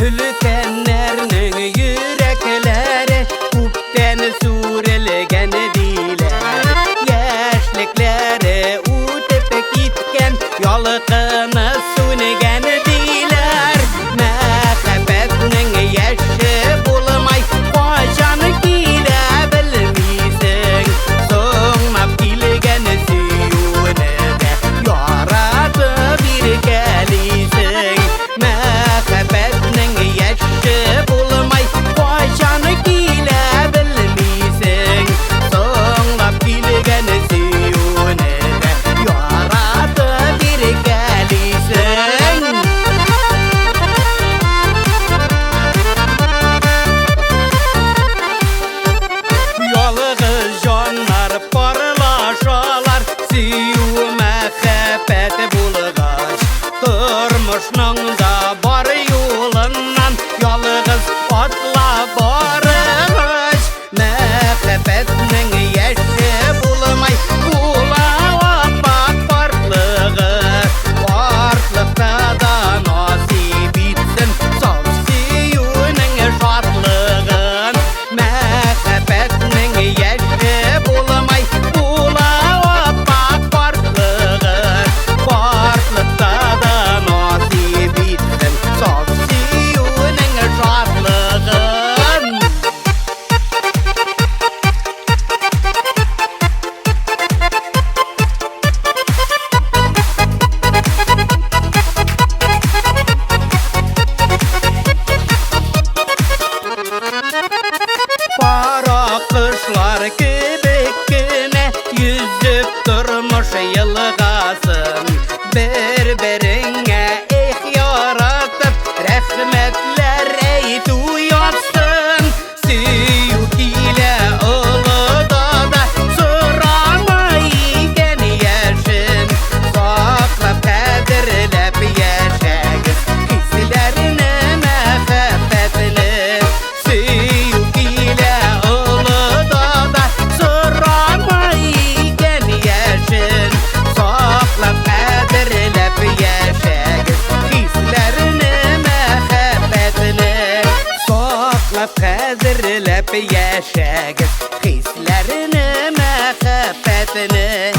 Ülkenlerinin yürekleri Kupten surelgen diler Yaşlıkları utıp gitken Yolkını süngen diler Mehabbetinin yaşı bulmay Kocan gile bilmiysin Soğnap gilgen suyunu de Yaradı bir gelisin Mehabbetinin yaşı bulmay Kocan gile bilmiysin Soğnap gilgen suyunu de Yaradı bir gelisin Yolğuz canlar parlaşalar Siyu mehabbet bulgaç Durmuşnun da bar yolundan Yolğuz atla barış Mehabbetinin yaşı bulmay Kulağa bak farklığı Farklıkta da nasip etsin Saf siyunun şartlığın Mehabbetinin yaşı bulmay Kulağa bak farklığı Farklıkta da nasip etsin Saf siyunun şartlığın Para kışlar göbekine Yüzüp durmuş yılgasın Birbirine yaratıp Rahmetler eyt uyatsın Suyuk ile Uludağ'da Suramayken yaşın Saklap kadirlep yaşayız Hislerini mehabbetini Suyuk ile Uludağ'da Suramayken yaşın Saklap kadirlep yaşayız Hislerini mehabbetini Saklap kadirlep yaşayız Hislerini mehabbetini